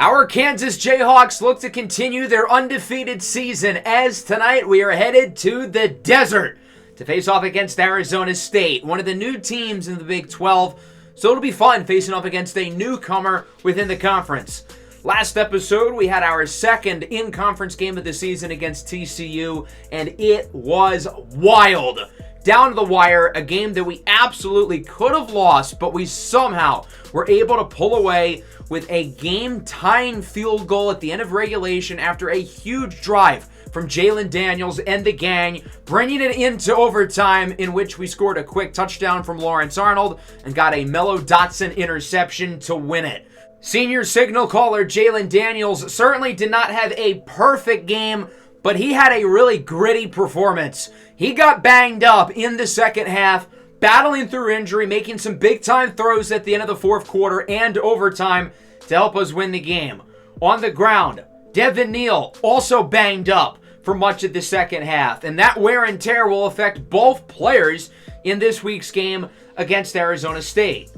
Our Kansas Jayhawks look to continue their undefeated season as tonight we are headed to the desert to face off against Arizona State, one of the new teams in the Big 12, so it'll be fun facing off against a newcomer within the conference. Last episode, we had our second in-conference game of the season against TCU, and it was wild. Down to the wire, a game that we absolutely could have lost, but we somehow were able to pull away with a game-tying field goal at the end of regulation after a huge drive from Jalen Daniels and the gang, bringing it into overtime, in which we scored a quick touchdown from Lawrence Arnold and got a Mello Dotson interception to win it. Senior signal caller Jalen Daniels certainly did not have a perfect game, but he had a really gritty performance. He got banged up in the second half, battling through injury, making some big-time throws at the end of the fourth quarter and overtime to help us win the game. On the ground, Devin Neal also banged up for much of the second half, and that wear and tear will affect both players in this week's game against Arizona State.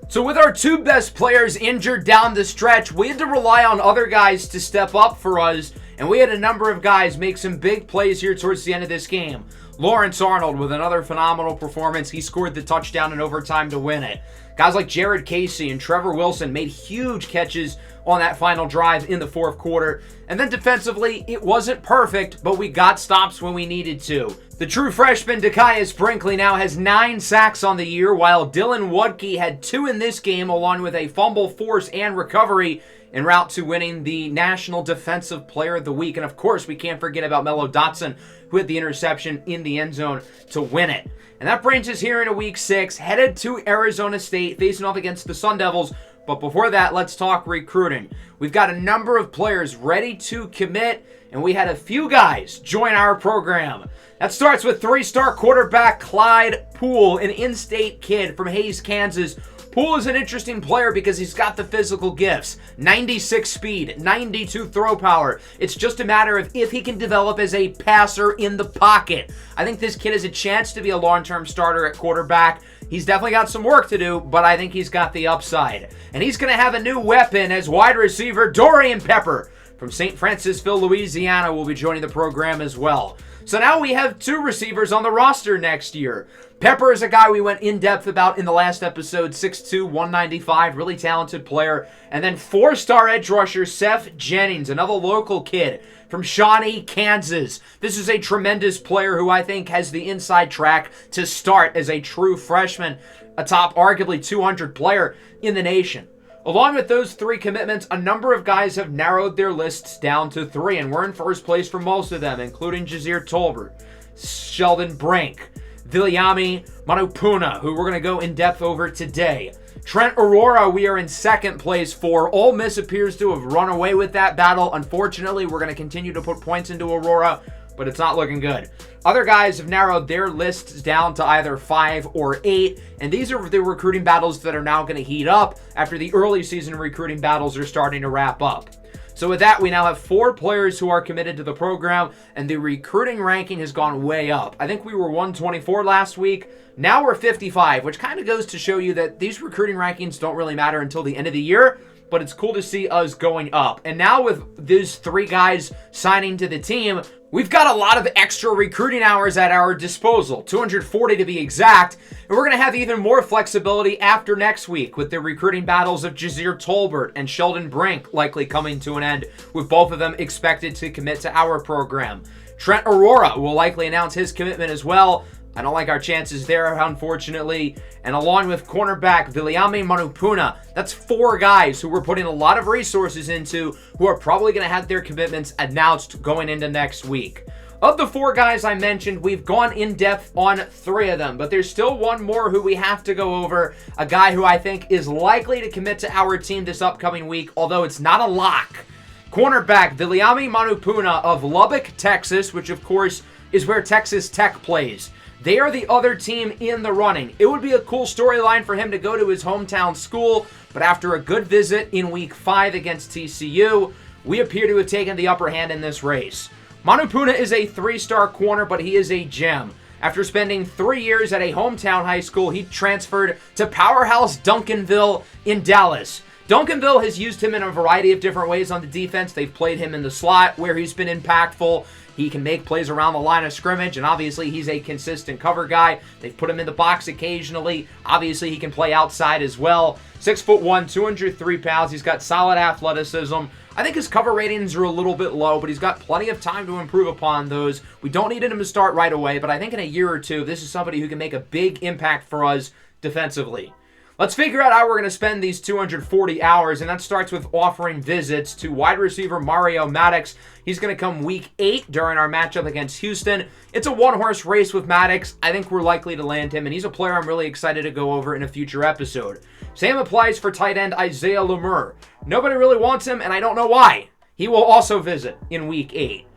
So with our two best players injured down the stretch, we had to rely on other guys to step up for us, and we had a number of guys make some big plays here towards the end of this game. Lawrence Arnold with another phenomenal performance. He scored the touchdown in overtime to win it. Guys like Jared Casey and Trevor Wilson made huge catches on that final drive in the fourth quarter. And then defensively, it wasn't perfect, but we got stops when we needed to. The true freshman Dakaius Brinkley now has 9 sacks on the year, while Dylan Wudke had 2 in this game, along with a fumble force and recovery en route to winning the National Defensive Player of the Week. And of course, we can't forget about Mello Dotson, who had the interception in the end zone to win it. And that brings us here into Week 6, headed to Arizona State, facing off against the Sun Devils. But before that, let's talk recruiting. We've got a number of players ready to commit, and we had a few guys join our program. That starts with 3-star quarterback Clyde Poole, an in-state kid from Hays, Kansas. Poole is an interesting player because he's got the physical gifts. 96 speed, 92 throw power. It's just a matter of if he can develop as a passer in the pocket. I think this kid has a chance to be a long-term starter at quarterback. He's definitely got some work to do, but I think he's got the upside. And he's going to have a new weapon as wide receiver Dorian Pepper from St. Francisville, Louisiana will be joining the program as well. So now we have 2 receivers on the roster next year. Pepper is a guy we went in depth about in the last episode, 6'2", 195, really talented player. And then 4-star edge rusher Seth Jennings, another local kid from Shawnee, Kansas. This is a tremendous player who I think has the inside track to start as a true freshman, a top arguably 200 player in the nation. Along with those 3 commitments, a number of guys have narrowed their lists down to 3, and we're in first place for most of them, including Jazir Tolbert, Sheldon Brink, Viliami Manupuna, who we're going to go in depth over today. Trent Aurora, we are in second place for. Ole Miss appears to have run away with that battle. Unfortunately, we're going to continue to put points into Aurora, but it's not looking good. Other guys have narrowed their lists down to either 5 or 8, and these are the recruiting battles that are now going to heat up after the early season recruiting battles are starting to wrap up. So with that, we now have 4 players who are committed to the program, and the recruiting ranking has gone way up. I think we were 124 last week. Now we're 55, which kind of goes to show you that these recruiting rankings don't really matter until the end of the year, but it's cool to see us going up. And now with these 3 guys signing to the team, we've got a lot of extra recruiting hours at our disposal, 240 to be exact, and we're going to have even more flexibility after next week with the recruiting battles of Jazir Tolbert and Sheldon Brink likely coming to an end, with both of them expected to commit to our program. Trent Aurora will likely announce his commitment as well. I don't like our chances there, unfortunately. And along with cornerback Viliami Manupuna, that's 4 guys who we're putting a lot of resources into who are probably going to have their commitments announced going into next week. Of the 4 guys I mentioned, we've gone in depth on 3 of them, but there's still one more who we have to go over, a guy who I think is likely to commit to our team this upcoming week, although it's not a lock. Cornerback Viliami Manupuna of Lubbock, Texas, which of course is where Texas Tech plays. They are the other team in the running. It would be a cool storyline for him to go to his hometown school, but after a good visit in Week 5 against TCU, we appear to have taken the upper hand in this race. Manupuna is a 3-star corner, but he is a gem. After spending 3 years at a hometown high school, he transferred to Powerhouse Duncanville in Dallas. Duncanville has used him in a variety of different ways on the defense. They've played him in the slot where he's been impactful. He can make plays around the line of scrimmage, and obviously he's a consistent cover guy. They've put him in the box occasionally. Obviously he can play outside as well. 6'1", 203 pounds. He's got solid athleticism. I think his cover ratings are a little bit low, but he's got plenty of time to improve upon those. We don't need him to start right away, but I think in a year or two, this is somebody who can make a big impact for us defensively. Let's figure out how we're going to spend these 240 hours, and that starts with offering visits to wide receiver Mario Maddox. He's going to come week 8 during our matchup against Houston. It's a one-horse race with Maddox. I think we're likely to land him, and he's a player I'm really excited to go over in a future episode. Same applies for tight end Isaiah Lemur. Nobody really wants him, and I don't know why. He will also visit in week 8.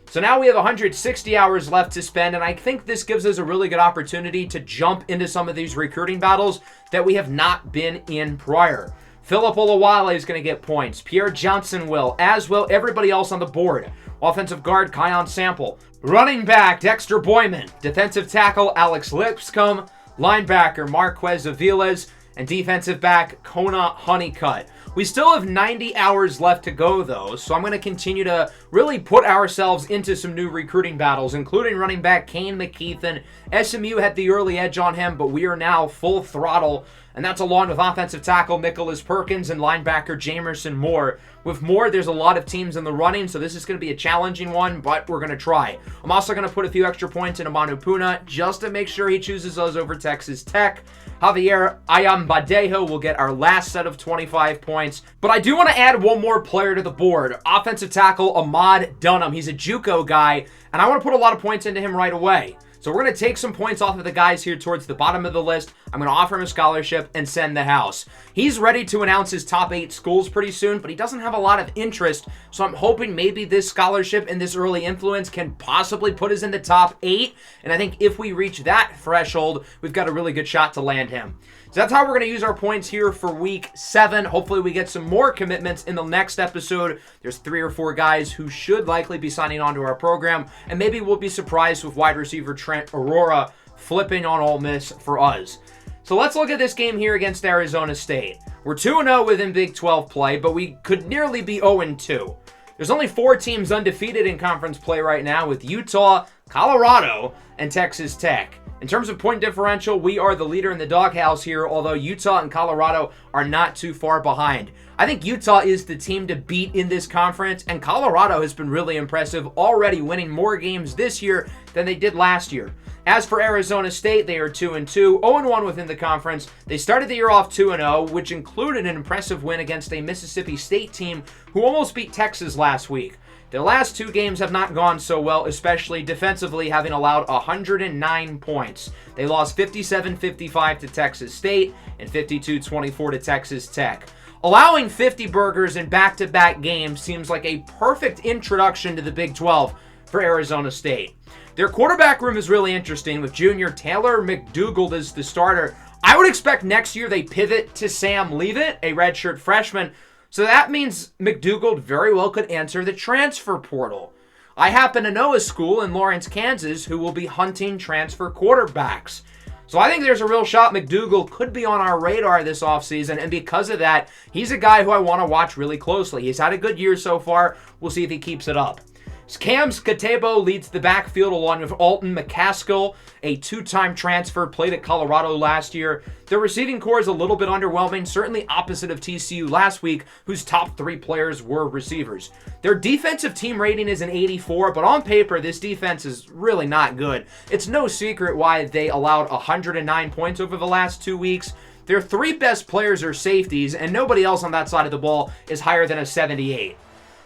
So now we have 160 hours left to spend, and I think this gives us a really good opportunity to jump into some of these recruiting battles that we have not been in prior. Philip Olawale is going to get points. Pierre Johnson will, as will everybody else on the board. Offensive guard Kion Sample. Running back Dexter Boyman. Defensive tackle Alex Lipscomb. Linebacker Marquez Aviles. And defensive back Kona Honeycutt. We still have 90 hours left to go, though, so I'm going to continue to really put ourselves into some new recruiting battles, including running back Kane McKeithen. SMU had the early edge on him, but we are now full throttle, and that's along with offensive tackle Nicholas Perkins and linebacker Jamerson Moore. With Moore, there's a lot of teams in the running, so this is going to be a challenging one, but we're going to try. I'm also going to put a few extra points into Manu Puna just to make sure he chooses us over Texas Tech. Javier Ayambadejo will get our last set of 25 points. But I do want to add one more player to the board. Offensive tackle Ahmad Dunham. He's a JUCO guy, and I want to put a lot of points into him right away. So we're going to take some points off of the guys here towards the bottom of the list. I'm going to offer him a scholarship and send the house. He's ready to announce his top 8 schools pretty soon, but he doesn't have a lot of interest. So I'm hoping maybe this scholarship and this early influence can possibly put us in the top 8. And I think if we reach that threshold, we've got a really good shot to land him. So that's how we're going to use our points here for week 7. Hopefully we get some more commitments in the next episode. There's 3 or 4 guys who should likely be signing on to our program. And maybe we'll be surprised with wide receiver Trent Aurora flipping on Ole Miss for us. So let's look at this game here against Arizona State. We're 2-0 within Big 12 play, but we could nearly be 0-2. There's only 4 teams undefeated in conference play right now, with Utah, Colorado, and Texas Tech. In terms of point differential, we are the leader in the doghouse here, although Utah and Colorado are not too far behind. I think Utah is the team to beat in this conference, and Colorado has been really impressive, already winning more games this year than they did last year. As for Arizona State, they are 2-2, 0-1 within the conference. They started the year off 2-0, which included an impressive win against a Mississippi State team who almost beat Texas last week. Their last 2 games have not gone so well, especially defensively, having allowed 109 points. They lost 57-55 to Texas State and 52-24 to Texas Tech. Allowing 50 burgers in back-to-back games seems like a perfect introduction to the Big 12 for Arizona State. Their quarterback room is really interesting, with junior Taylor McDougald as the starter. I would expect next year they pivot to Sam Leavitt, a redshirt freshman. So that means McDougald very well could enter the transfer portal. I happen to know a school in Lawrence, Kansas, who will be hunting transfer quarterbacks. So I think there's a real shot McDougald could be on our radar this offseason, and because of that, he's a guy who I want to watch really closely. He's had a good year so far. We'll see if he keeps it up. Cam Skatebo leads the backfield along with Alton McCaskill, a 2-time transfer, played at Colorado last year. Their receiving core is a little bit underwhelming, certainly opposite of TCU last week, whose top 3 players were receivers. Their defensive team rating is an 84, but on paper, this defense is really not good. It's no secret why they allowed 109 points over the last 2 weeks. Their 3 best players are safeties, and nobody else on that side of the ball is higher than a 78.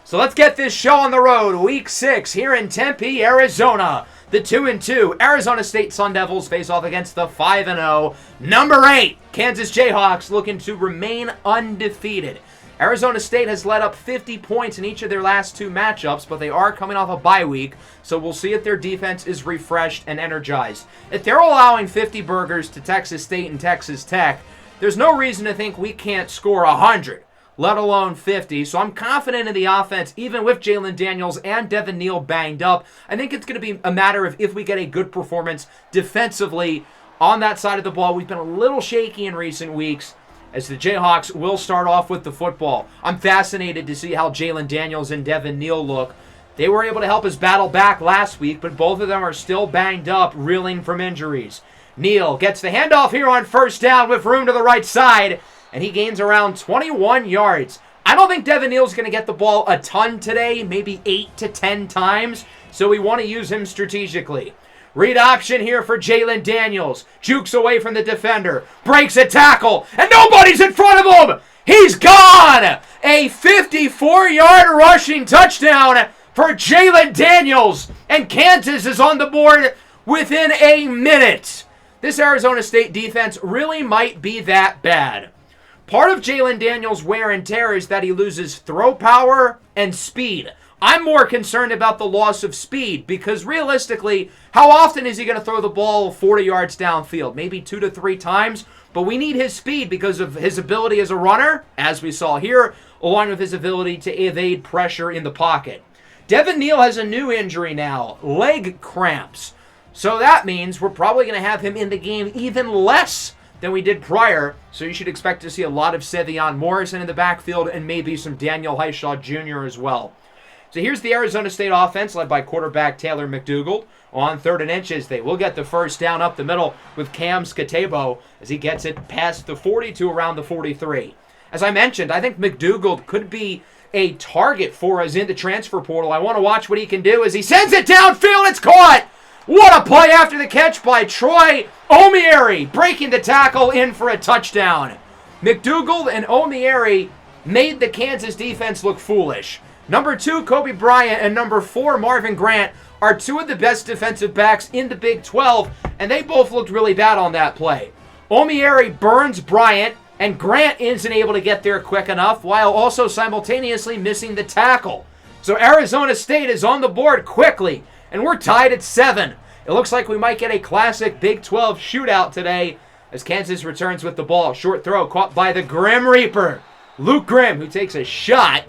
So let's get this show on the road. Week 6 here in Tempe, Arizona. The 2-2 Arizona State Sun Devils face off against the 5-0 number 8 Kansas Jayhawks, looking to remain undefeated. Arizona State has led up 50 points in each of their last 2 matchups, but they are coming off a bye week, so we'll see if their defense is refreshed and energized. If they're allowing 50 burgers to Texas State and Texas Tech, there's no reason to think we can't score 100. Let alone 50. So I'm confident in the offense, even with Jalen Daniels and Devin Neal banged up. I think it's going to be a matter of if we get a good performance defensively on that side of the ball. We've been a little shaky in recent weeks. as the Jayhawks will start off with the football. I'm fascinated to see how Jalen Daniels and Devin Neal look. They were able to help us battle back last week, but both of them are still banged up, reeling from injuries. Neal gets the handoff here on first down with room to the right side, and he gains around 21 yards. I don't think Devin Neal's going to get the ball a ton today, maybe 8 to 10 times, so we want to use him strategically. Read option here for Jalen Daniels. Jukes away from the defender. Breaks a tackle. And nobody's in front of him. He's gone. A 54-yard rushing touchdown for Jalen Daniels. And Kansas is on the board within a minute. This Arizona State defense really might be that bad. Part of Jalen Daniels' wear and tear is that he loses throw power and speed. I'm more concerned about the loss of speed because realistically, how often is he going to throw the ball 40 yards downfield? Maybe 2 to 3 times, but we need his speed because of his ability as a runner, as we saw here, along with his ability to evade pressure in the pocket. Devin Neal has a new injury now, leg cramps. So that means we're probably going to have him in the game even less than we did prior, so you should expect to see a lot of Sevion Morrison in the backfield and maybe some Daniel Heishaw Jr. as well. So here's the Arizona State offense led by quarterback Taylor McDougald. On 3rd and inches, they will get the first down up the middle with Cam Skatebo as he gets it past the 40 to around the 43. As I mentioned, I think McDougald could be a target for us in the transfer portal. I want to watch what he can do as he sends it downfield. It's caught! What a play after the catch by Troy Omieri, breaking the tackle in for a touchdown. McDougald and Omieri made the Kansas defense look foolish. Number 2, Kobe Bryant, and number 4, Marvin Grant, are 2 of the best defensive backs in the Big 12, and they both looked really bad on that play. Omieri burns Bryant, and Grant isn't able to get there quick enough, while also simultaneously missing the tackle. So Arizona State is on the board quickly, and we're tied at 7. It looks like we might get a classic Big 12 shootout today as Kansas returns with the ball. Short throw caught by the Grim Reaper, Luke Grimm, who takes a shot,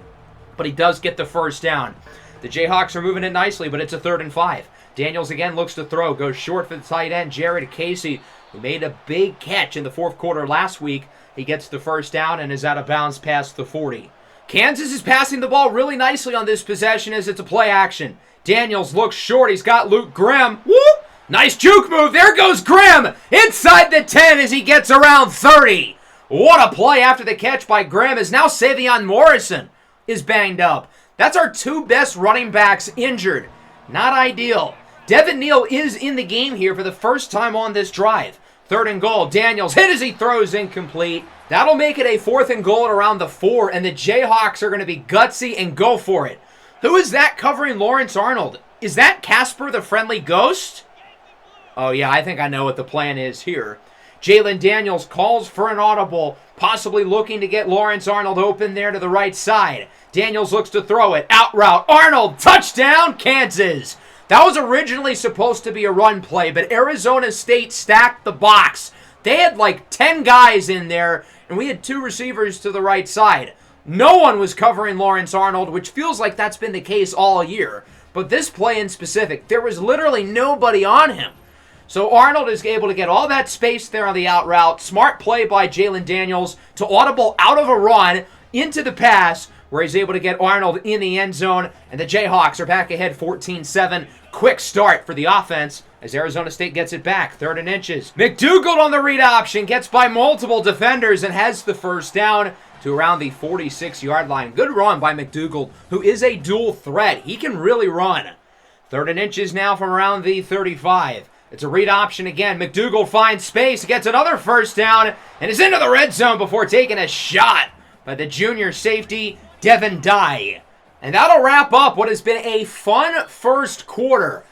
but he does get the first down. The Jayhawks are moving it nicely, but it's a 3rd and 5. Daniels again looks to throw, goes short for the tight end, Jared Casey, who made a big catch in the 4th quarter last week. He gets the first down and is out of bounds past the 40. Kansas is passing the ball really nicely on this possession as it's a play action. Daniels looks short. He's got Luke Grimm. Whoop! Nice juke move. There goes Grimm inside the 10 as he gets around 30. What a play after the catch by Grimm as now Sevion Morrison is banged up. That's our 2 best running backs injured. Not ideal. Devin Neal is in the game here for the first time on this drive. 3rd and goal. Daniels hit as he throws incomplete. That'll make it a 4th and goal at around the 4, and the Jayhawks are going to be gutsy and go for it. Who is that covering Lawrence Arnold? Is that Casper the Friendly Ghost? Oh yeah, I think I know what the plan is here. Jalen Daniels calls for an audible, possibly looking to get Lawrence Arnold open there to the right side. Daniels looks to throw it. Out route. Arnold. Touchdown, Kansas. That was originally supposed to be a run play, but Arizona State stacked the box. They had like 10 guys in there, and we had 2 receivers to the right side. No one was covering Lawrence Arnold, which feels like that's been the case all year. But this play in specific, there was literally nobody on him. So Arnold is able to get all that space there on the out route. Smart play by Jalen Daniels to audible out of a run into the pass, where he's able to get Arnold in the end zone. And the Jayhawks are back ahead 14-7. Quick start for the offense as Arizona State gets it back. 3rd and inches. McDougald on the read option. Gets by multiple defenders and has the first down to around the 46-yard line. Good run by McDougald, who is a dual threat. He can really run. 3rd and inches now from around the 35. It's a read option again. McDougald finds space, gets another first down, and is into the red zone before taking a shot by the junior safety, Devin Dye. And that'll wrap up what has been a fun first quarter.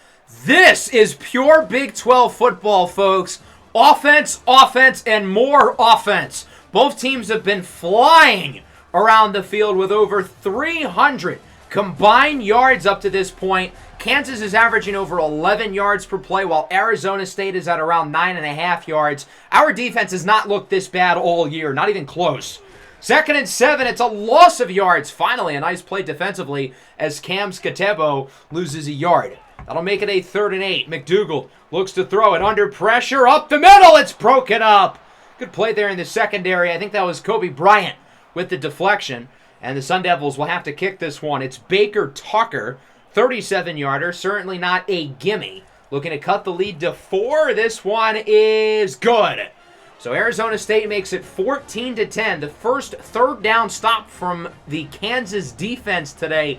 This is pure Big 12 football, folks. Offense, offense, and more offense. Both teams have been flying around the field with over 300 combined yards up to this point. Kansas is averaging over 11 yards per play, while Arizona State is at around 9.5 yards. Our defense has not looked this bad all year, not even close. 2nd and 7, it's a loss of yards. Finally, a nice play defensively as Cam Skatebo loses a yard. That'll make it a 3rd and 8. McDougald looks to throw it under pressure. Up the middle, it's broken up. Good play there in the secondary. I think that was Kobe Bryant with the deflection. And the Sun Devils will have to kick this one. It's Baker Tucker, 37-yarder. Certainly not a gimme. Looking to cut the lead to 4. This one is good. So Arizona State makes it 14-10. The first third down stop from the Kansas defense today.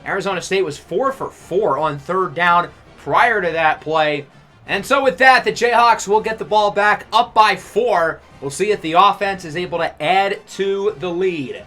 Arizona State was 4 for 4 on third down prior to that play. And so with that, the Jayhawks will get the ball back up by 4. We'll see if the offense is able to add to the lead.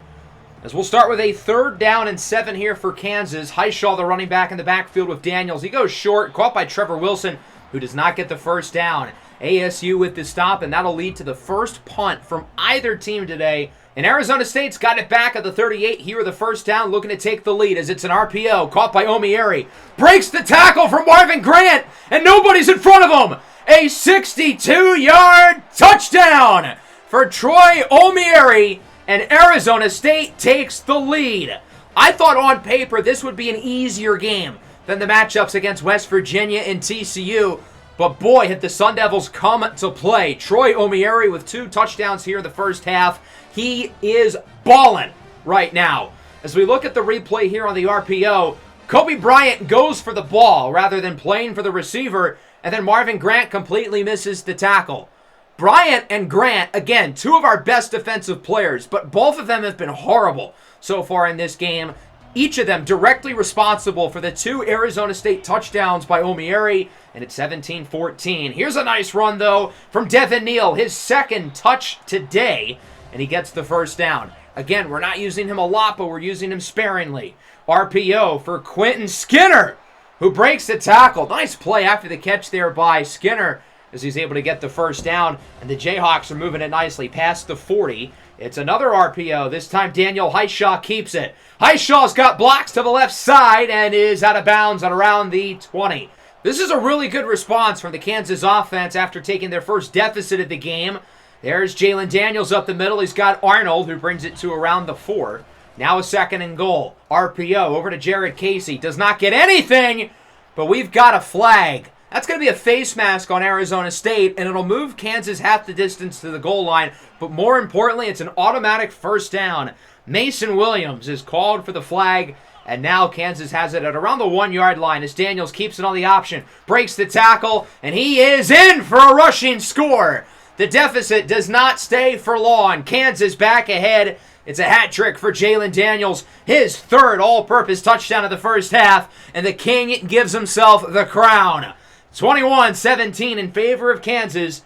As we'll start with a 3rd down and 7 here for Kansas. Heishaw, the running back in the backfield with Daniels. He goes short, caught by Trevor Wilson, who does not get the first down. ASU with the stop, and that'll lead to the first punt from either team today. And Arizona State's got it back at the 38 here with the first down, looking to take the lead as it's an RPO, caught by Omieri. Breaks the tackle from Marvin Grant, and nobody's in front of him. A 62-yard touchdown for Troy Omieri. And Arizona State takes the lead. I thought on paper this would be an easier game than the matchups against West Virginia and TCU. But boy, had the Sun Devils come to play. Troy Omieri with 2 touchdowns here in the first half. He is balling right now. As we look at the replay here on the RPO, Kobe Bryant goes for the ball rather than playing for the receiver. And then Marvin Grant completely misses the tackle. Bryant and Grant, again, 2 of our best defensive players, but both of them have been horrible so far in this game. Each of them directly responsible for the 2 Arizona State touchdowns by Omieri, and it's 17-14. Here's a nice run, though, from Devin Neal, his 2nd touch today, and he gets the first down. Again, we're not using him a lot, but we're using him sparingly. RPO for Quentin Skinner, who breaks the tackle. Nice play after the catch there by Skinner, as he's able to get the first down, and the Jayhawks are moving it nicely past the 40. It's another RPO. This time Daniel Heishaw keeps it. Heishaw's got blocks to the left side and is out of bounds at around the 20. This is a really good response from the Kansas offense after taking their first deficit of the game. There's Jalen Daniels up the middle. He's got Arnold, who brings it to around the 4. Now a 2nd and goal. RPO over to Jared Casey. Does not get anything, but we've got a flag. That's going to be a face mask on Arizona State, and it'll move Kansas half the distance to the goal line. But more importantly, it's an automatic first down. Mason Williams is called for the flag, and now Kansas has it at around the 1-yard line as Daniels keeps it on the option, breaks the tackle, and he is in for a rushing score. The deficit does not stay for long. Kansas back ahead. It's a hat trick for Jalen Daniels, his 3rd all-purpose touchdown of the first half, and the King gives himself the crown. 21-17 in favor of Kansas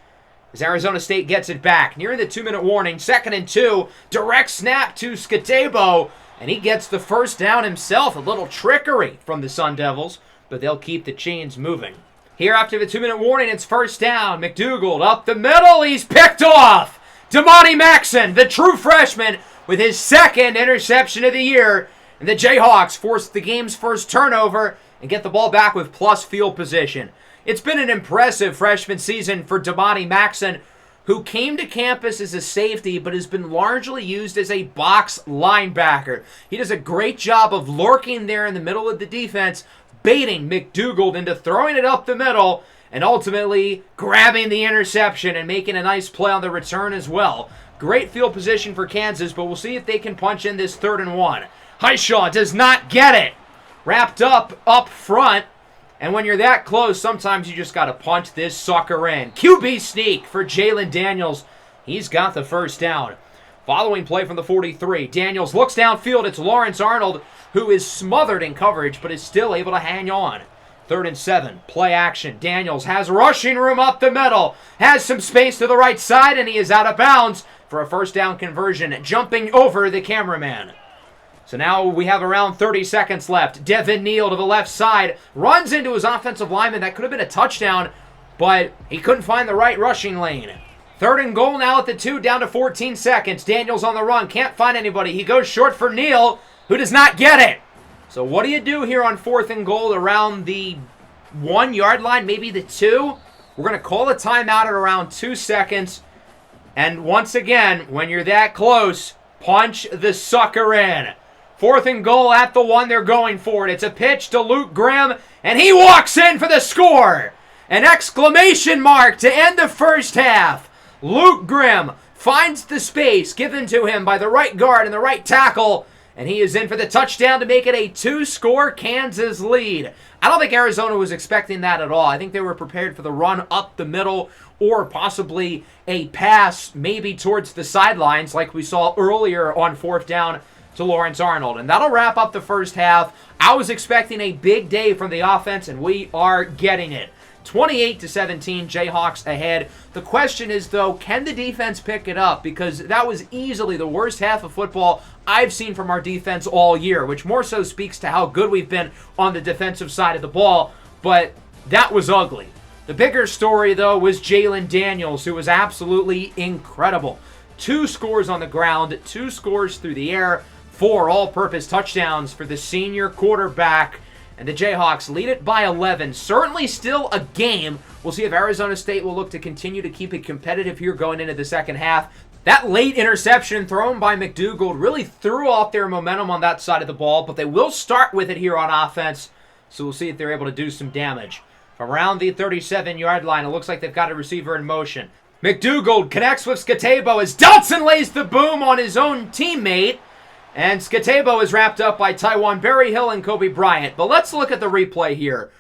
as Arizona State gets it back. Nearing the 2-minute warning, 2nd and 2, direct snap to Scatebo, and he gets the first down himself. A little trickery from the Sun Devils, but they'll keep the chains moving. Here after the 2-minute warning, it's first down. McDougald up the middle, he's picked off. Damani Maxson, the true freshman, with his 2nd interception of the year, and the Jayhawks force the game's first turnover and get the ball back with plus field position. It's been an impressive freshman season for Damani Maxson, who came to campus as a safety but has been largely used as a box linebacker. He does a great job of lurking there in the middle of the defense, baiting McDougald into throwing it up the middle and ultimately grabbing the interception and making a nice play on the return as well. Great field position for Kansas, but we'll see if they can punch in this 3rd and 1. Heishaw does not get it. Wrapped up front. And when you're that close, sometimes you just got to punch this sucker in. QB sneak for Jalen Daniels. He's got the first down. Following play from the 43. Daniels looks downfield. It's Lawrence Arnold, who is smothered in coverage, but is still able to hang on. 3rd and 7. Play action. Daniels has rushing room up the middle. Has some space to the right side, and he is out of bounds for a first down conversion, jumping over the cameraman. So now we have around 30 seconds left. Devin Neal to the left side. Runs into his offensive lineman. That could have been a touchdown, but he couldn't find the right rushing lane. 3rd and goal now at the 2, down to 14 seconds. Daniels on the run. Can't find anybody. He goes short for Neal, who does not get it. So what do you do here on 4th and goal around the 1-yard line, maybe the 2? We're going to call a timeout at around 2 seconds. And once again, when you're that close, punch the sucker in. 4th and goal at the 1, they're going for it. It's a pitch to Luke Grimm, and he walks in for the score. An exclamation mark to end the first half. Luke Grimm finds the space given to him by the right guard and the right tackle, and he is in for the touchdown to make it a 2-score Kansas lead. I don't think Arizona was expecting that at all. I think they were prepared for the run up the middle or possibly a pass maybe towards the sidelines like we saw earlier on 4th down to Lawrence Arnold. And that'll wrap up the first half. I was expecting a big day from the offense, and we are getting it. 28-17, Jayhawks ahead. The question is, though, can the defense pick it up? Because that was easily the worst half of football I've seen from our defense all year, which more so speaks to how good we've been on the defensive side of the ball. But that was ugly. The bigger story, though, was Jalen Daniels, who was absolutely incredible. 2 scores on the ground, 2 scores through the air, 4 all-purpose touchdowns for the senior quarterback. And the Jayhawks lead it by 11. Certainly still a game. We'll see if Arizona State will look to continue to keep it competitive here going into the second half. That late interception thrown by McDougald really threw off their momentum on that side of the ball, but they will start with it here on offense. So we'll see if they're able to do some damage. From around the 37-yard line, it looks like they've got a receiver in motion. McDougald connects with Skatebo as Dotson lays the boom on his own teammate. And Skatebo is wrapped up by Taiwan Berryhill and Kobe Bryant. But let's look at the replay here.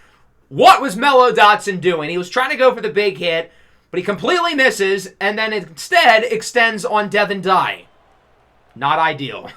What was Mello Dotson doing? He was trying to go for the big hit, but he completely misses, and then instead extends on Devin Dye. Not ideal.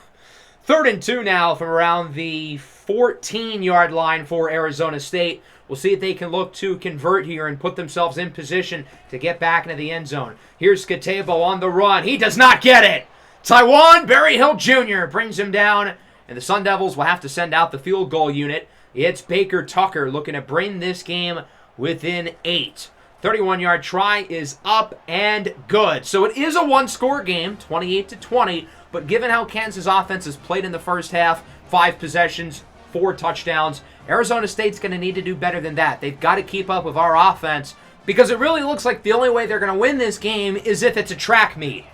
3rd and 2 now from around the 14-yard line for Arizona State. We'll see if they can look to convert here and put themselves in position to get back into the end zone. Here's Skatebo on the run. He does not get it. Taiwan Berryhill Jr. brings him down, and the Sun Devils will have to send out the field goal unit. It's Baker Tucker looking to bring this game within 8. 31-yard try is up and good. So it is a 1-score game, 28-20, but given how Kansas offense has played in the first half, 5 possessions, 4 touchdowns, Arizona State's going to need to do better than that. They've got to keep up with our offense because it really looks like the only way they're going to win this game is if it's a track meet.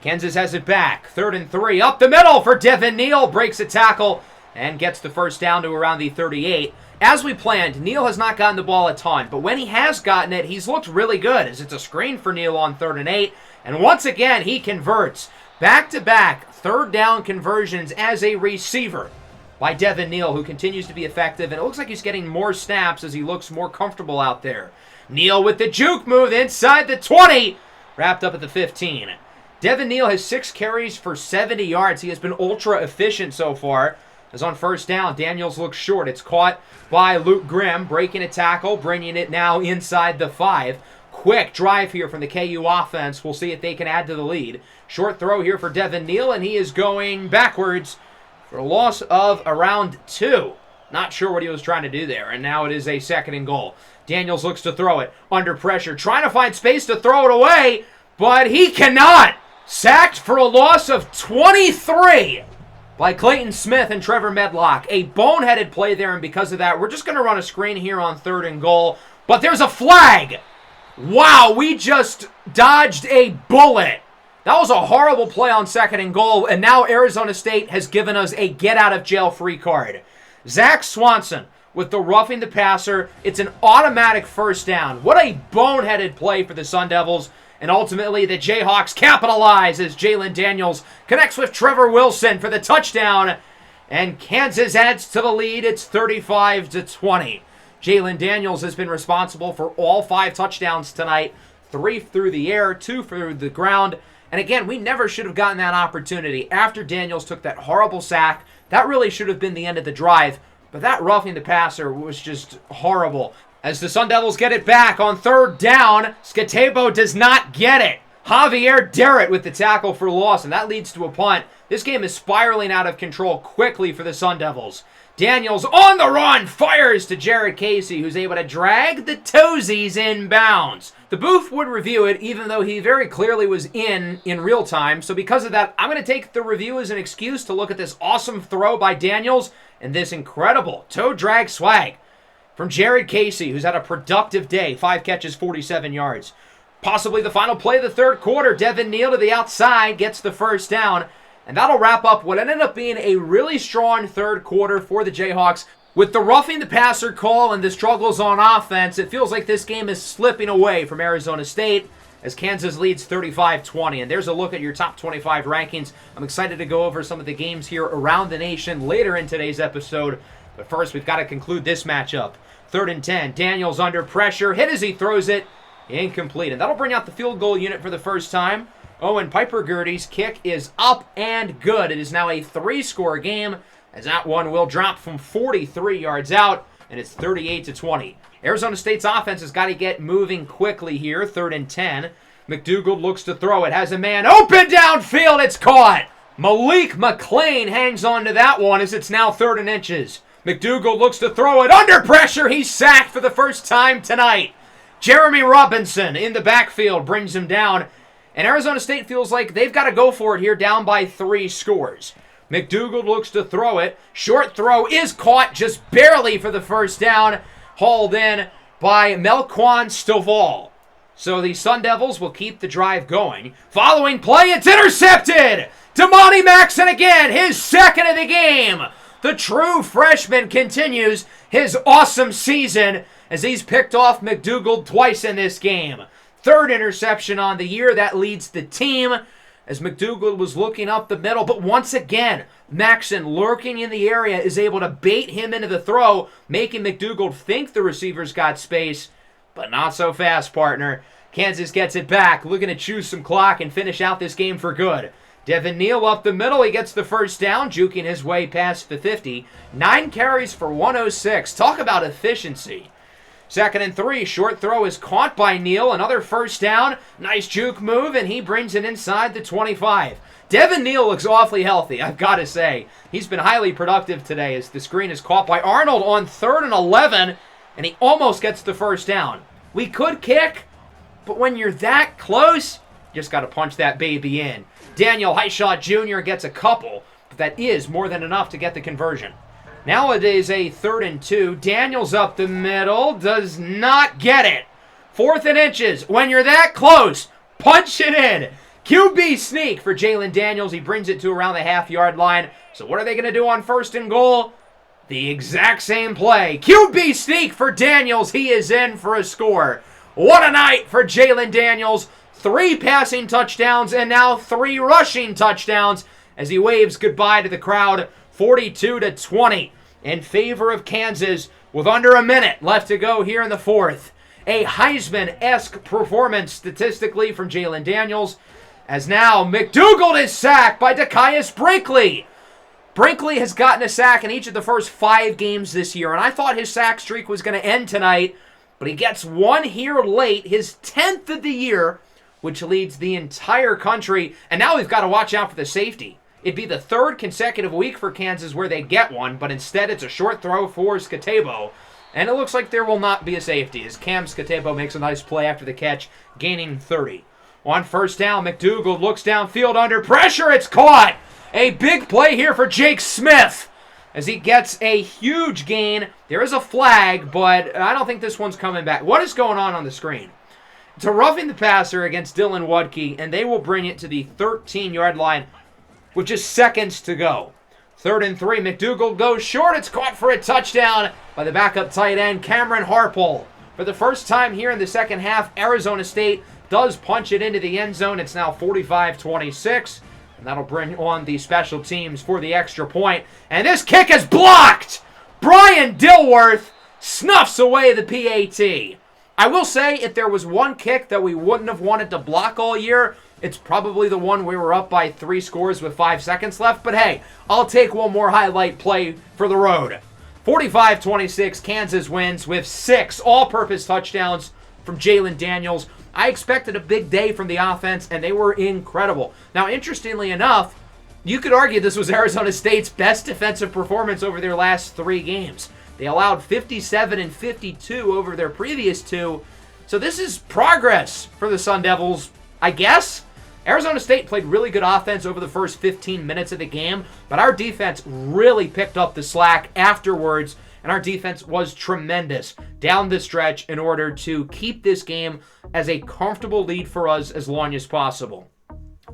Kansas has it back. 3rd and 3. Up the middle for Devin Neal. Breaks a tackle and gets the first down to around the 38. As we planned, Neal has not gotten the ball a ton, but when he has gotten it, he's looked really good as it's a screen for Neal on 3rd and 8. And once again, he converts. Back-to-back 3rd down conversions as a receiver by Devin Neal, who continues to be effective. And it looks like he's getting more snaps as he looks more comfortable out there. Neal with the juke move inside the 20. Wrapped up at the 15. Devin Neal has 6 carries for 70 yards. He has been ultra efficient so far. As on 1st down, Daniels looks short. It's caught by Luke Grimm, breaking a tackle, bringing it now inside the 5. Quick drive here from the KU offense. We'll see if they can add to the lead. Short throw here for Devin Neal, and he is going backwards for a loss of around 2. Not sure what he was trying to do there, and now it is a 2nd and goal. Daniels looks to throw it under pressure, trying to find space to throw it away, but he cannot. Sacked for a loss of 23 by Clayton Smith and Trevor Medlock. A boneheaded play there, and because of that, we're just going to run a screen here on 3rd and goal. But there's a flag. Wow, we just dodged a bullet. That was a horrible play on 2nd and goal, and now Arizona State has given us a get-out-of-jail-free card. Zach Swanson with the roughing the passer. It's an automatic first down. What a boneheaded play for the Sun Devils. And ultimately, the Jayhawks capitalize as Jalen Daniels connects with Trevor Wilson for the touchdown. And Kansas adds to the lead. It's 35-20. Jalen Daniels has been responsible for all 5 touchdowns tonight. 3 through the air, 2 through the ground. And again, we never should have gotten that opportunity. After Daniels took that horrible sack, that really should have been the end of the drive. But that roughing the passer was just horrible. As the Sun Devils get it back on 3rd down, Skatebo does not get it. Javier Derritt with the tackle for loss, and that leads to a punt. This game is spiraling out of control quickly for the Sun Devils. Daniels on the run, fires to Jared Casey, who's able to drag the toesies inbounds. The booth would review it, even though he very clearly was in real time. So because of that, I'm going to take the review as an excuse to look at this awesome throw by Daniels and this incredible toe drag swag from Jared Casey, who's had a productive day. 5 catches, 47 yards. Possibly the final play of the 3rd quarter. Devin Neal to the outside gets the first down. And that'll wrap up what ended up being a really strong 3rd quarter for the Jayhawks. With the roughing the passer call and the struggles on offense, it feels like this game is slipping away from Arizona State. as Kansas leads 35-20. And there's a look at your top 25 rankings. I'm excited to go over some of the games here around the nation later in today's episode. But first, we've got to conclude this matchup. 3rd and 10. Daniels under pressure. Hit as he throws it. Incomplete. And that'll bring out the field goal unit for the first time. Owen Piper-Gerdy's kick is up and good. It is now a 3-score game, as that one will drop from 43 yards out, and it's 38-20. Arizona State's offense has got to get moving quickly here. 3rd and 10. McDougald looks to throw it. Has a man open downfield. It's caught. Malik McClain hangs on to that one as it's now 3rd and inches. McDougald looks to throw it. Under pressure. He's sacked for the first time tonight. Jeremy Robinson in the backfield brings him down. And Arizona State feels like they've got to go for it here, down by 3 scores. McDougald looks to throw it. Short throw is caught just barely for the first down. Hauled in by Melquan Stovall. So the Sun Devils will keep the drive going. Following play, it's intercepted! Damani Maxson again, his 2nd of the game! The true freshman continues his awesome season as he's picked off McDougald twice in this game. 3rd interception on the year. That leads the team as McDougald was looking up the middle. But once again, Maxson, lurking in the area, is able to bait him into the throw, making McDougald think the receiver's got space, but not so fast, partner. Kansas gets it back, looking to choose some clock and finish out this game for good. Devin Neal up the middle. He gets the first down, juking his way past the 50. 9 carries for 106. Talk about efficiency. 2nd and 3. Short throw is caught by Neal. Another first down. Nice juke move, and he brings it inside the 25. Devin Neal looks awfully healthy, I've got to say. He's been highly productive today as the screen is caught by Arnold on 3rd and 11, and he almost gets the first down. We could kick, but when you're that close, you just got to punch that baby in. Daniel Highshot Jr. gets a couple, but that is more than enough to get the conversion. Now it is a 3rd and 2. Daniels up the middle, does not get it. 4th and inches. When you're that close, punch it in. QB sneak for Jalen Daniels. He brings it to around the half-yard line. So what are they going to do on 1st and goal? The exact same play. QB sneak for Daniels. He is in for a score. What a night for Jalen Daniels. 3 passing touchdowns and now 3 rushing touchdowns as he waves goodbye to the crowd. 42-20 in favor of Kansas with under a minute left to go here in the 4th. A Heisman-esque performance statistically from Jalen Daniels, as now McDougald is sacked by Dakius Brinkley. Brinkley has gotten a sack in each of the first 5 games this year, and I thought his sack streak was going to end tonight, but he gets one here late, his 10th of the year, which leads the entire country, and now we've got to watch out for the safety. It'd be the 3rd consecutive week for Kansas where they get one, but instead it's a short throw for Skatebo. And it looks like there will not be a safety as Cam Skatebo makes a nice play after the catch, gaining 30. On 1st down, McDougald looks downfield under pressure. It's caught. A big play here for Jake Smith as he gets a huge gain. There is a flag, but I don't think this one's coming back. What is going on the screen? It's a roughing the passer against Dylan Wadke, and they will bring it to the 13-yard line with just seconds to go. 3rd and 3, McDougald goes short. It's caught for a touchdown by the backup tight end, Cameron Harpole. For the first time here in the second half, Arizona State does punch it into the end zone. It's now 45-26, and that'll bring on the special teams for the extra point. And this kick is blocked! Brian Dilworth snuffs away the PAT. I will say, if there was one kick that we wouldn't have wanted to block all year, it's probably the one we were up by 3 scores with 5 seconds left. But hey, I'll take one more highlight play for the road. 45-26, Kansas wins with 6 all-purpose touchdowns from Jalen Daniels. I expected a big day from the offense, and they were incredible. Now, interestingly enough, you could argue this was Arizona State's best defensive performance over their last 3 games. They allowed 57 and 52 over their previous 2. So this is progress for the Sun Devils, I guess. Arizona State played really good offense over the first 15 minutes of the game, but our defense really picked up the slack afterwards, and our defense was tremendous down the stretch in order to keep this game as a comfortable lead for us as long as possible.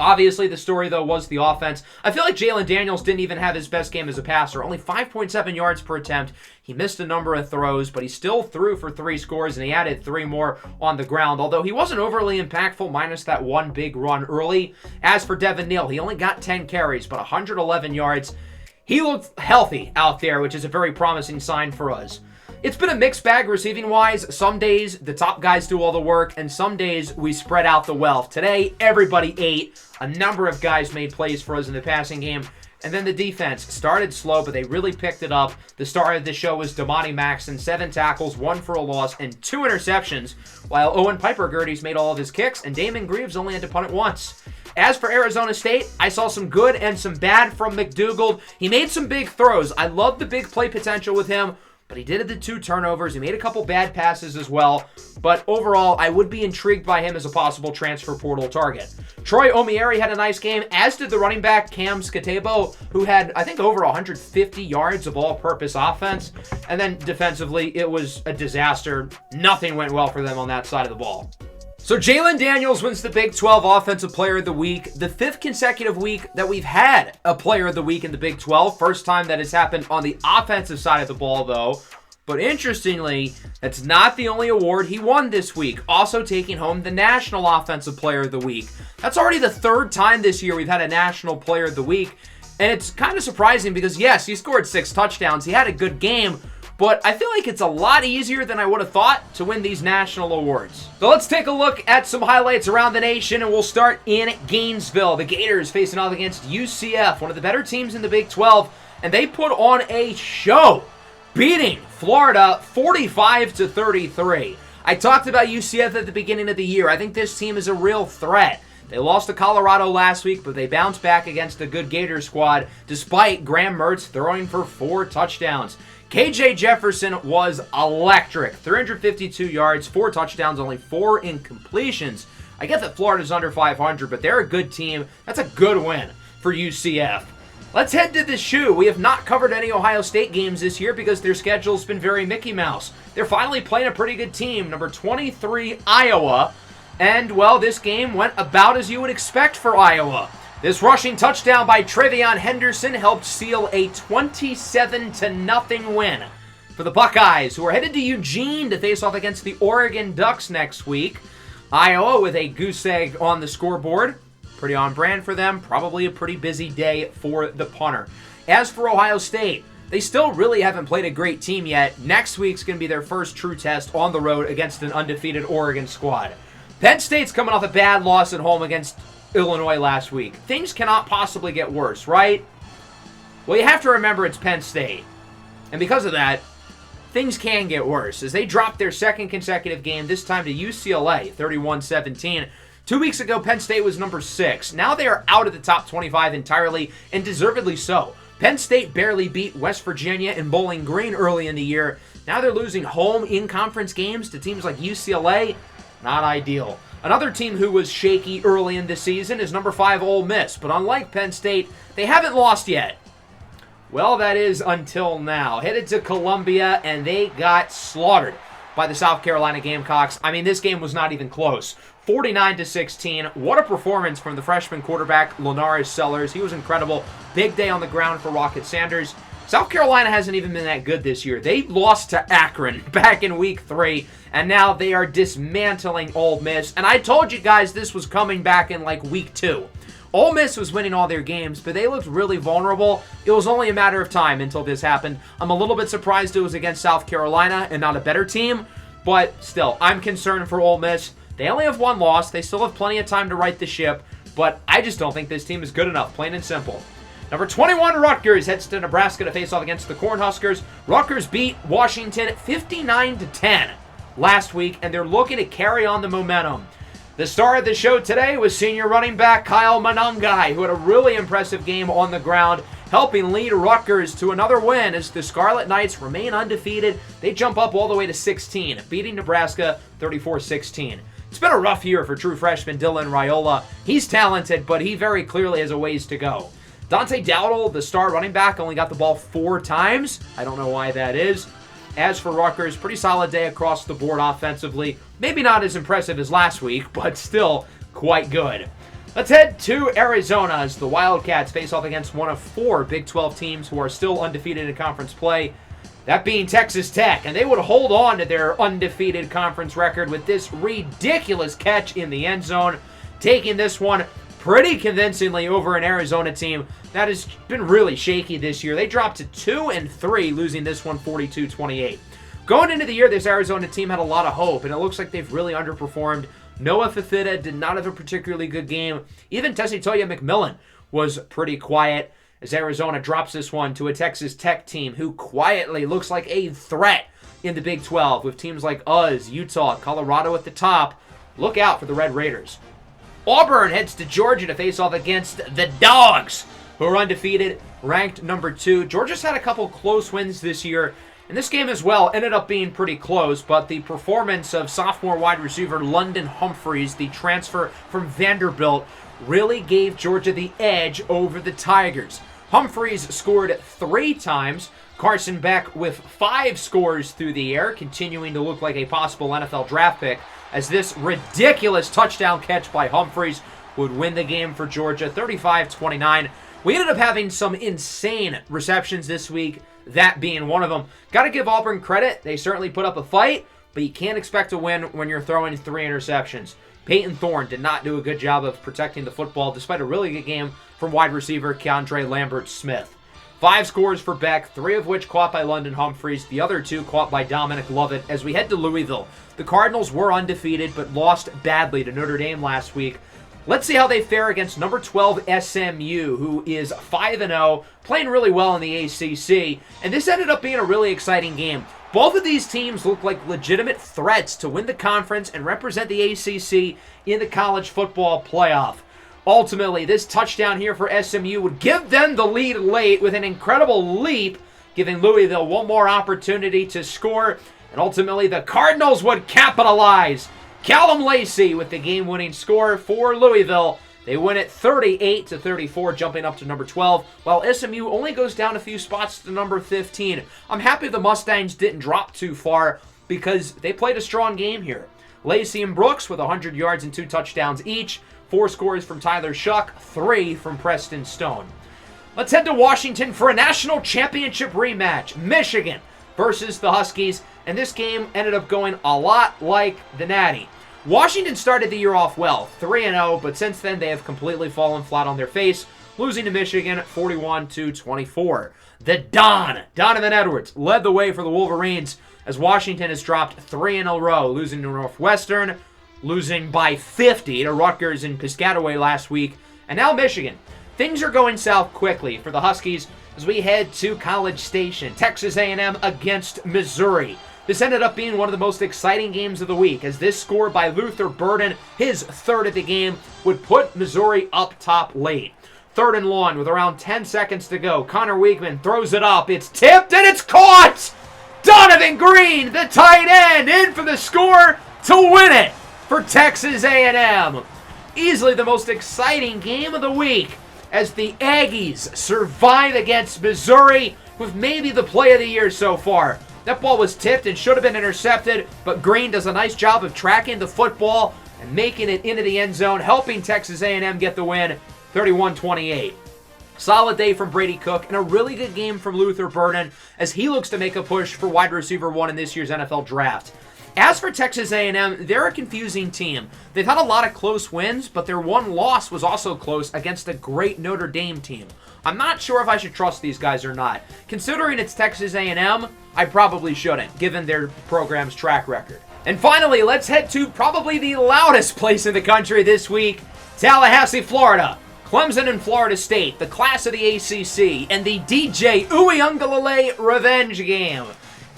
Obviously, the story, though, was the offense. I feel like Jalen Daniels didn't even have his best game as a passer. Only 5.7 yards per attempt. He missed a number of throws, but he still threw for 3 scores, and he added 3 more on the ground, although he wasn't overly impactful, minus that one big run early. As for Devin Neal, he only got 10 carries, but 111 yards. He looked healthy out there, which is a very promising sign for us. It's been a mixed bag receiving-wise. Some days, the top guys do all the work, and some days, we spread out the wealth. Today, everybody ate. A number of guys made plays for us in the passing game. And then the defense started slow, but they really picked it up. The star of the show was Damani Maxson, 7 tackles, 1 for a loss, and 2 interceptions, while Owen Piper-Gerdes made all of his kicks, and Damon Greaves only had to punt it once. As for Arizona State, I saw some good and some bad from McDougald. He made some big throws. I love the big play potential with him, but he did have the 2 turnovers. He made a couple bad passes as well. But overall, I would be intrigued by him as a possible transfer portal target. Troy Omieri had a nice game, as did the running back Cam Skatebo, who had, I think, over 150 yards of all-purpose offense. And then defensively, it was a disaster. Nothing went well for them on that side of the ball. So Jalen Daniels wins the Big 12 Offensive Player of the Week, the 5th consecutive week that we've had a Player of the Week in the Big 12. First time that has happened on the offensive side of the ball, though. But interestingly, that's not the only award he won this week, also taking home the National Offensive Player of the Week. That's already the 3rd time this year we've had a National Player of the Week, and it's kind of surprising because, yes, he scored 6 touchdowns, he had a good game, but I feel like it's a lot easier than I would have thought to win these national awards. So let's take a look at some highlights around the nation, and we'll start in Gainesville. The Gators facing off against UCF, one of the better teams in the Big 12, and they put on a show, beating Florida 45-33. I talked about UCF at the beginning of the year. I think this team is a real threat. They lost to Colorado last week, but they bounced back against a good Gator squad, despite Graham Mertz throwing for 4 touchdowns. KJ Jefferson was electric. 352 yards, 4 touchdowns, only 4 incompletions. I get that Florida's under 500, but they're a good team. That's a good win for UCF. Let's head to the shoe. We have not covered any Ohio State games this year because their schedule's been very Mickey Mouse. They're finally playing a pretty good team, number 23, Iowa. And, well, this game went about as you would expect for Iowa. This rushing touchdown by Trevion Henderson helped seal a 27-0 win for the Buckeyes, who are headed to Eugene to face off against the Oregon Ducks next week. Iowa with a goose egg on the scoreboard. Pretty on brand for them. Probably a pretty busy day for the punter. As for Ohio State, they still really haven't played a great team yet. Next week's going to be their first true test on the road against an undefeated Oregon squad. Penn State's coming off a bad loss at home against Illinois last week. Things cannot possibly get worse, right? Well, you have to remember it's Penn State. And because of that, things can get worse as they dropped their 2nd consecutive game, this time to UCLA, 31-17. 2 weeks ago, Penn State was number 6. Now they are out of the top 25 entirely, and deservedly so. Penn State barely beat West Virginia and Bowling Green early in the year. Now they're losing home in-conference games to teams like UCLA. Not ideal. Another team who was shaky early in the season is number 5 Ole Miss, but unlike Penn State, they haven't lost yet. Well, that is until now. Headed to Columbia, and they got slaughtered by the South Carolina Gamecocks. I mean, this game was not even close. 49-16. What a performance from the freshman quarterback, Linares Sellers. He was incredible. Big day on the ground for Rocket Sanders. South Carolina hasn't even been that good this year. They lost to Akron back in week 3, and now they are dismantling Ole Miss. And I told you guys this was coming back in like week 2. Ole Miss was winning all their games, but they looked really vulnerable. It was only a matter of time until this happened. I'm a little bit surprised it was against South Carolina and not a better team, but still, I'm concerned for Ole Miss. They only have 1 loss. They still have plenty of time to right the ship, but I just don't think this team is good enough, plain and simple. Number 21, Rutgers heads to Nebraska to face off against the Cornhuskers. Rutgers beat Washington 59-10 last week, and they're looking to carry on the momentum. The star of the show today was senior running back Kyle Monangai, who had a really impressive game on the ground, helping lead Rutgers to another win as the Scarlet Knights remain undefeated. They jump up all the way to 16, beating Nebraska 34-16. It's been a rough year for true freshman Dylan Raiola. He's talented, but he very clearly has a ways to go. Dante Dowdle, the star running back, only got the ball 4 times. I don't know why that is. As for Rutgers, pretty solid day across the board offensively. Maybe not as impressive as last week, but still quite good. Let's head to Arizona as the Wildcats face off against one of 4 Big 12 teams who are still undefeated in conference play, that being Texas Tech. And they would hold on to their undefeated conference record with this ridiculous catch in the end zone, taking this one pretty convincingly over an Arizona team that has been really shaky this year. They dropped to 2-3, losing this one 42-28. Going into the year, this Arizona team had a lot of hope, and it looks like they've really underperformed. Noah Fafita did not have a particularly good game. Even Tesitoya McMillan was pretty quiet as Arizona drops this one to a Texas Tech team who quietly looks like a threat in the Big 12 with teams like US, Utah, Colorado at the top. Look out for the Red Raiders. Auburn heads to Georgia to face off against the Dogs, who are undefeated, ranked number 2. Georgia's had a couple close wins this year, and this game as well ended up being pretty close, but the performance of sophomore wide receiver London Humphreys, the transfer from Vanderbilt, really gave Georgia the edge over the Tigers. Humphreys scored 3 times. Carson Beck with 5 scores through the air, continuing to look like a possible NFL draft pick, as this ridiculous touchdown catch by Humphreys would win the game for Georgia, 35-29. We ended up having some insane receptions this week, that being one of them. Got to give Auburn credit. They certainly put up a fight, but you can't expect to win when you're throwing 3 interceptions. Peyton Thorne did not do a good job of protecting the football, despite a really good game from wide receiver Keandre Lambert-Smith. 5 scores for Beck, 3 of which caught by London Humphreys, the other 2 caught by Dominic Lovett. As we head to Louisville, the Cardinals were undefeated, but lost badly to Notre Dame last week. Let's see how they fare against number 12 SMU, who is 5-0, playing really well in the ACC, and this ended up being a really exciting game. Both of these teams look like legitimate threats to win the conference and represent the ACC in the college football playoff. Ultimately, this touchdown here for SMU would give them the lead late with an incredible leap, giving Louisville one more opportunity to score, and ultimately the Cardinals would capitalize. Callum Lacey with the game-winning score for Louisville. They win it 38-34, jumping up to number 12, while SMU only goes down a few spots to number 15. I'm happy the Mustangs didn't drop too far because they played a strong game here. Lacey and Brooks with 100 yards and 2 touchdowns each. 4 scores from Tyler Shuck, 3 from Preston Stone. Let's head to Washington for a national championship rematch. Michigan versus the Huskies, and this game ended up going a lot like the Natty. Washington started the year off well, 3-0, but since then they have completely fallen flat on their face, losing to Michigan 41-24. The Donovan Edwards, led the way for the Wolverines as Washington has dropped 3 in a row, losing to Northwestern, losing by 50 to Rutgers and Piscataway last week, and now Michigan. Things are going south quickly for the Huskies as we head to College Station, Texas A&M against Missouri. This ended up being one of the most exciting games of the week, as this score by Luther Burden, his 3rd of the game, would put Missouri up top late. 3rd and long with around 10 seconds to go. Connor Weigman throws it up. It's tipped and it's caught! Donovan Green, the tight end, in for the score to win it for Texas A&M. Easily the most exciting game of the week as the Aggies survive against Missouri with maybe the play of the year so far. That ball was tipped and should have been intercepted, but Green does a nice job of tracking the football and making it into the end zone, helping Texas A&M get the win, 31-28. Solid day from Brady Cook and a really good game from Luther Burden as he looks to make a push for wide receiver 1 in this year's NFL draft. As for Texas A&M, they're a confusing team. They've had a lot of close wins, but their one loss was also close against a great Notre Dame team. I'm not sure if I should trust these guys or not. Considering it's Texas A&M, I probably shouldn't, given their program's track record. And finally, let's head to probably the loudest place in the country this week, Tallahassee, Florida. Clemson and Florida State, the class of the ACC, and the DJ Uiagalelei revenge game.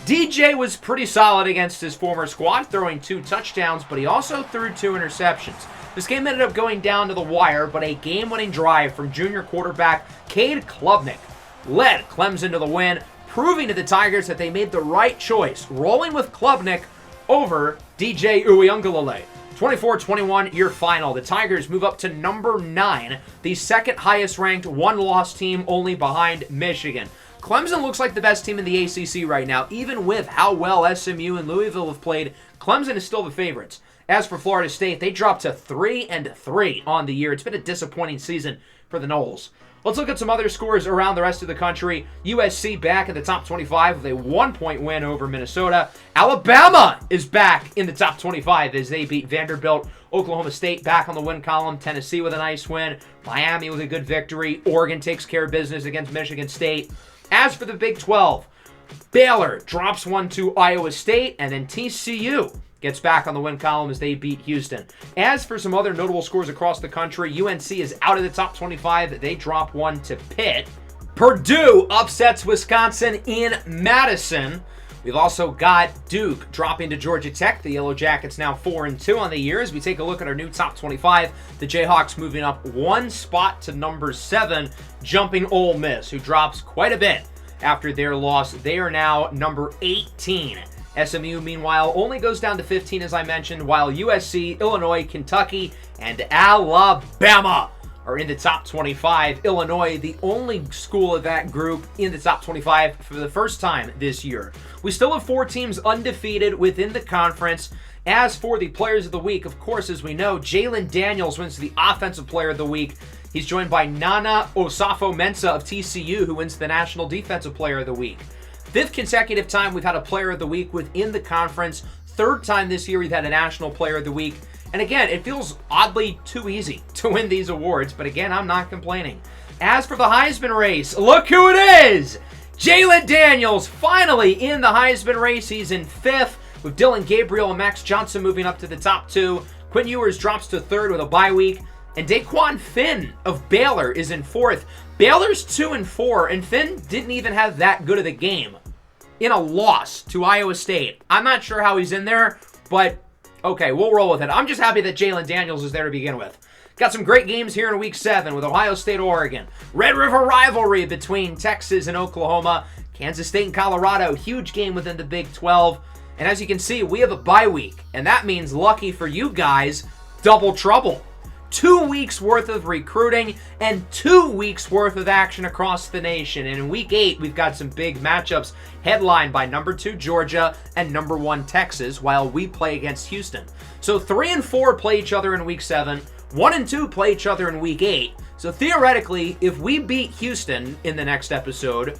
DJ was pretty solid against his former squad, throwing 2 touchdowns, but he also threw 2 interceptions. This game ended up going down to the wire, but a game-winning drive from junior quarterback Cade Klubnik led Clemson to the win, proving to the Tigers that they made the right choice, rolling with Klubnik over DJ Uiagalelei. 24-21 your final. The Tigers move up to number 9, the second highest ranked one-loss team only behind Michigan. Clemson looks like the best team in the ACC right now. Even with how well SMU and Louisville have played, Clemson is still the favorites. As for Florida State, they dropped to 3-3 on the year. It's been a disappointing season for the Noles. Let's look at some other scores around the rest of the country. USC back in the top 25 with a 1-point win over Minnesota. Alabama is back in the top 25 as they beat Vanderbilt. Oklahoma State back on the win column. Tennessee with a nice win. Miami with a good victory. Oregon takes care of business against Michigan State. As for the Big 12, Baylor drops one to Iowa State, and then TCU gets back on the win column as they beat Houston. As for some other notable scores across the country, UNC is out of the top 25. They drop one to Pitt. Purdue upsets Wisconsin in Madison. We've also got Duke dropping to Georgia Tech. The Yellow Jackets now 4-2 on the year. As we take a look at our new top 25, the Jayhawks moving up one spot to number 7, jumping Ole Miss, who drops quite a bit after their loss. They are now number 18. SMU, meanwhile, only goes down to 15, as I mentioned, while USC, Illinois, Kentucky, and Alabama are in the top 25. Illinois, the only school of that group in the top 25 for the first time this year. We still have 4 teams undefeated within the conference. As for the players of the week, of course, as we know, Jalen Daniels wins the Offensive Player of the Week. He's joined by Nana Osafo-Mensah of TCU, who wins the National Defensive Player of the Week. 5th consecutive time we've had a Player of the Week within the conference. 3rd time this year we've had a National Player of the Week. And again, it feels oddly too easy to win these awards, but again, I'm not complaining. As for the Heisman race, look who it is! Jalen Daniels finally in the Heisman race. He's in 5th, with Dylan Gabriel and Max Johnson moving up to the top 2. Quinn Ewers drops to 3rd with a bye week. And Daquan Finn of Baylor is in 4th. Baylor's 2-4, and Finn didn't even have that good of a game in a loss to Iowa State. I'm not sure how he's in there, but okay, we'll roll with it. I'm just happy that Jalen Daniels is there to begin with. Got some great games here in Week 7 with Ohio State, Oregon. Red River rivalry between Texas and Oklahoma. Kansas State and Colorado, huge game within the Big 12. And as you can see, we have a bye week, and that means, lucky for you guys, double trouble. 2 weeks worth of recruiting and 2 weeks worth of action across the nation. And in Week 8, we've got some big matchups headlined by number 2 Georgia and number 1 Texas, while we play against Houston. So 3 and 4 play each other in Week 7. 1 and 2 play each other in Week 8. So theoretically, if we beat Houston in the next episode,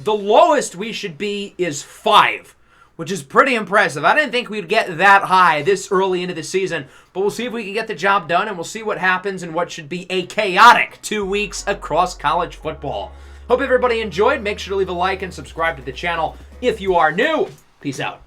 the lowest we should be is 5. Which is pretty impressive. I didn't think we'd get that high this early into the season, but we'll see if we can get the job done, and we'll see what happens in what should be a chaotic 2 weeks across college football. Hope everybody enjoyed. Make sure to leave a like and subscribe to the channel if you are new. Peace out.